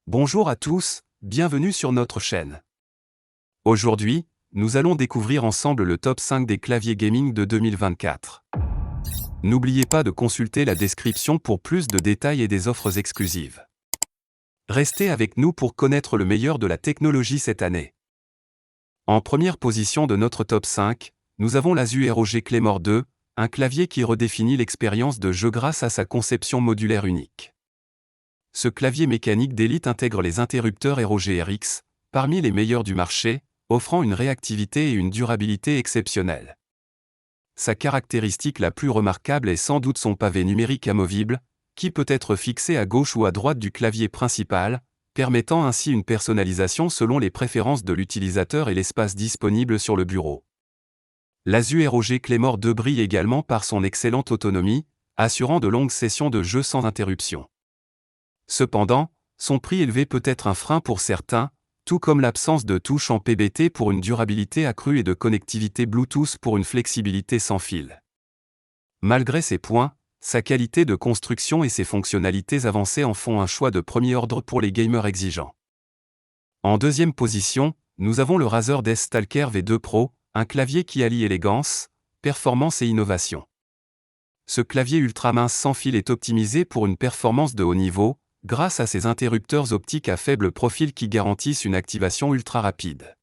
Bonjour à tous, bienvenue sur notre chaîne. Aujourd'hui, nous allons découvrir ensemble le top 5 des claviers gaming de 2024. N'oubliez pas de consulter la description pour plus de détails et des offres exclusives. Restez avec nous pour connaître le meilleur de la technologie cette année. En première position de notre top 5, nous avons l'Asus ROG Claymore 2, un clavier qui redéfinit l'expérience de jeu grâce à sa conception modulaire unique. Ce clavier mécanique d'élite intègre les interrupteurs ROG RX, parmi les meilleurs du marché, offrant une réactivité et une durabilité exceptionnelles. Sa caractéristique la plus remarquable est sans doute son pavé numérique amovible, qui peut être fixé à gauche ou à droite du clavier principal, permettant ainsi une personnalisation selon les préférences de l'utilisateur et l'espace disponible sur le bureau. L'Asus ROG Claymore 2 brille également par son excellente autonomie, assurant de longues sessions de jeu sans interruption. Cependant, son prix élevé peut être un frein pour certains, tout comme l'absence de touches en PBT pour une durabilité accrue et de connectivité Bluetooth pour une flexibilité sans fil. Malgré ces points, sa qualité de construction et ses fonctionnalités avancées en font un choix de premier ordre pour les gamers exigeants. En deuxième position, nous avons le Razer Death Stalker V2 Pro, un clavier qui allie élégance, performance et innovation. Ce clavier ultra mince sans fil est optimisé pour une performance de haut niveau, grâce à ses interrupteurs optiques à faible profil qui garantissent une activation ultra rapide.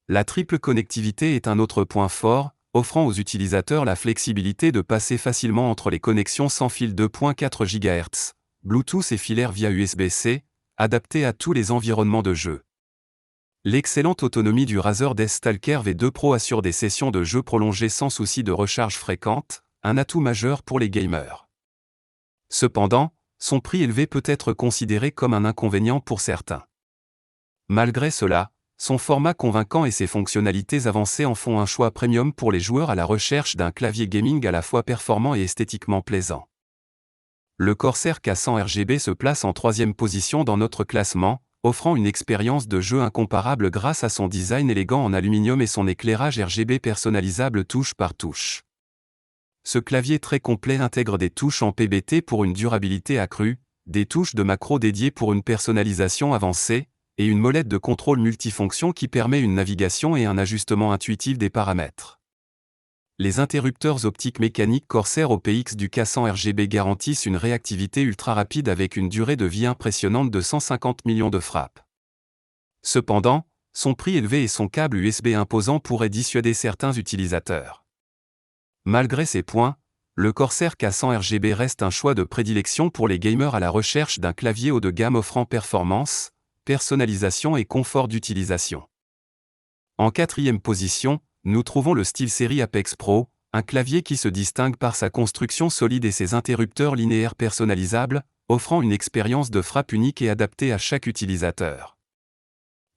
La triple connectivité est un autre point fort, offrant aux utilisateurs la flexibilité de passer facilement entre les connexions sans fil 2.4 GHz, Bluetooth et filaire via USB-C, adaptées à tous les environnements de jeu. L'excellente autonomie du Razer Death Stalker V2 Pro assure des sessions de jeu prolongées sans souci de recharge fréquente, un atout majeur pour les gamers. Cependant, son prix élevé peut être considéré comme un inconvénient pour certains. Malgré cela, son format convaincant et ses fonctionnalités avancées en font un choix premium pour les joueurs à la recherche d'un clavier gaming à la fois performant et esthétiquement plaisant. Le Corsair K100 RGB se place en troisième position dans notre classement, offrant une expérience de jeu incomparable grâce à son design élégant en aluminium et son éclairage RGB personnalisable touche par touche. Ce clavier très complet intègre des touches en PBT pour une durabilité accrue, des touches de macro dédiées pour une personnalisation avancée, et une molette de contrôle multifonction qui permet une navigation et un ajustement intuitif des paramètres. Les interrupteurs optiques mécaniques Corsair OPX du K100 RGB garantissent une réactivité ultra rapide avec une durée de vie impressionnante de 150 millions de frappes. Cependant, son prix élevé et son câble USB imposant pourraient dissuader certains utilisateurs. Malgré ces points, le Corsair K100 RGB reste un choix de prédilection pour les gamers à la recherche d'un clavier haut de gamme offrant performance, personnalisation et confort d'utilisation. En quatrième position, nous trouvons le SteelSeries Apex Pro, un clavier qui se distingue par sa construction solide et ses interrupteurs linéaires personnalisables, offrant une expérience de frappe unique et adaptée à chaque utilisateur.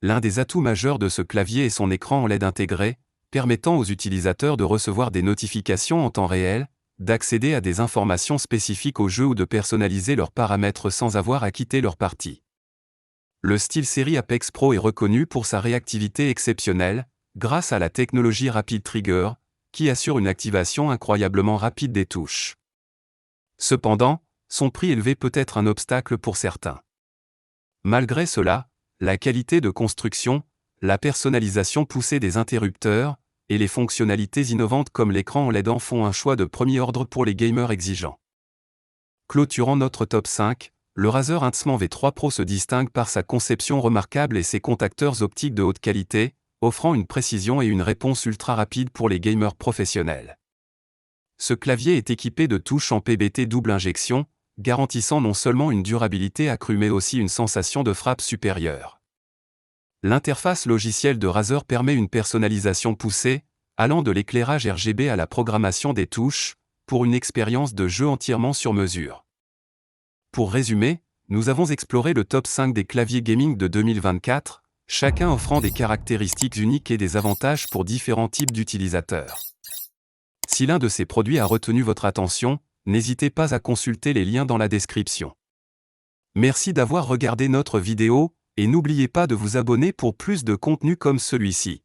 L'un des atouts majeurs de ce clavier est son écran OLED intégré, permettant aux utilisateurs de recevoir des notifications en temps réel, d'accéder à des informations spécifiques au jeu ou de personnaliser leurs paramètres sans avoir à quitter leur partie. Le SteelSeries Apex Pro est reconnu pour sa réactivité exceptionnelle, grâce à la technologie Rapid Trigger, qui assure une activation incroyablement rapide des touches. Cependant, son prix élevé peut être un obstacle pour certains. Malgré cela, la qualité de construction, la personnalisation poussée des interrupteurs, et les fonctionnalités innovantes comme l'écran OLED en font un choix de premier ordre pour les gamers exigeants. Clôturant notre top 5, le Razer Huntsman V3 Pro se distingue par sa conception remarquable et ses contacteurs optiques de haute qualité, offrant une précision et une réponse ultra rapide pour les gamers professionnels. Ce clavier est équipé de touches en PBT double injection, garantissant non seulement une durabilité accrue mais aussi une sensation de frappe supérieure. L'interface logicielle de Razer permet une personnalisation poussée, allant de l'éclairage RGB à la programmation des touches, pour une expérience de jeu entièrement sur mesure. Pour résumer, nous avons exploré le top 5 des claviers gaming de 2024, chacun offrant des caractéristiques uniques et des avantages pour différents types d'utilisateurs. Si l'un de ces produits a retenu votre attention, n'hésitez pas à consulter les liens dans la description. Merci d'avoir regardé notre vidéo, et n'oubliez pas de vous abonner pour plus de contenu comme celui-ci.